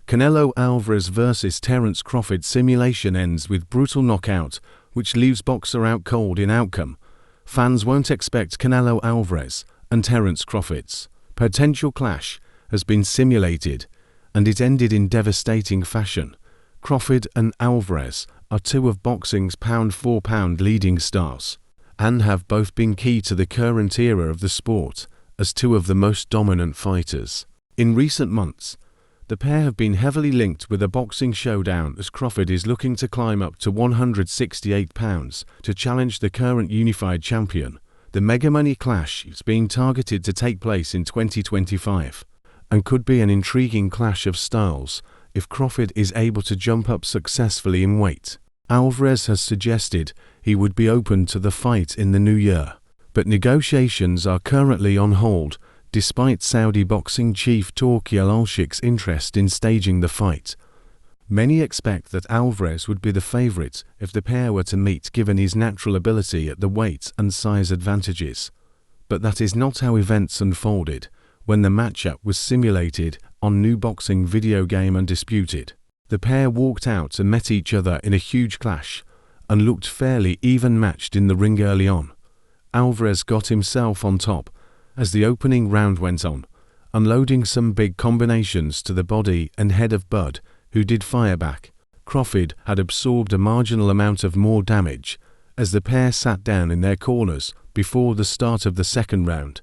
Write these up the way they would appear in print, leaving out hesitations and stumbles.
Canelo Alvarez vs Terence Crawford simulation ends with brutal knockout, which leaves boxer out cold in outcome. Fans won't expect Canelo Alvarez and Terence Crawford's potential clash has been simulated, and it ended in devastating fashion. Crawford and Alvarez are two of boxing's pound-for-pound leading stars, and have both been key to the current era of the sport as two of the most dominant fighters. In recent months, the pair have been heavily linked with a boxing showdown, as Crawford is looking to climb up to 168 pounds to challenge the current unified champion. The mega money clash is being targeted to take place in 2025, and could be an intriguing clash of styles if Crawford is able to jump up successfully in weight. Alvarez has suggested he would be open to the fight in the new year, but negotiations are currently on hold despite Saudi boxing chief Turki Al-Sheikh's interest in staging the fight. Many expect that Alvarez would be the favorite if the pair were to meet, given his natural ability at the weight and size advantages. But that is not how events unfolded when the matchup was simulated on new boxing video game Undisputed. The pair walked out and met each other in a huge clash, and looked fairly even matched in the ring early on. Alvarez got himself on top as the opening round went on, unloading some big combinations to the body and head of Bud, who did fire back. Crawford had absorbed a marginal amount of more damage as the pair sat down in their corners before the start of the second round,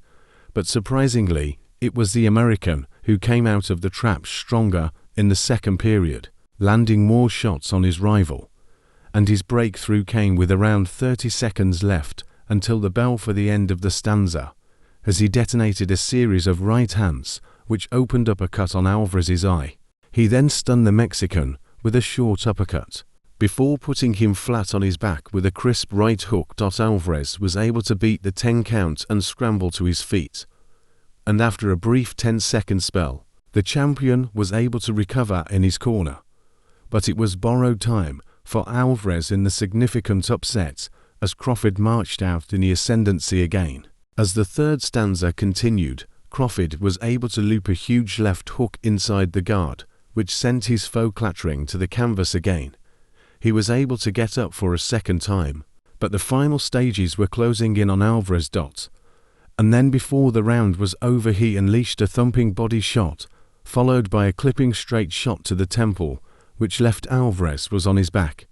but surprisingly, it was the American who came out of the trap stronger in the second period, landing more shots on his rival, and his breakthrough came with around 30 seconds left until the bell for the end of the stanza, as he detonated a series of right hands which opened up a cut on Alvarez's eye. He then stunned the Mexican with a short uppercut, before putting him flat on his back with a crisp right hook. Alvarez was able to beat the 10 count and scramble to his feet, and after a brief 10-second spell, the champion was able to recover in his corner. But it was borrowed time for Alvarez in the significant upset as Crawford marched out in the ascendancy again. As the third stanza continued, Crawford was able to loop a huge left hook inside the guard, which sent his foe clattering to the canvas again. He was able to get up for a second time, but the final stages were closing in on Alvarez. And then before the round was over, he unleashed a thumping body shot, followed by a clipping straight shot to the temple, which left Alvarez was on his back.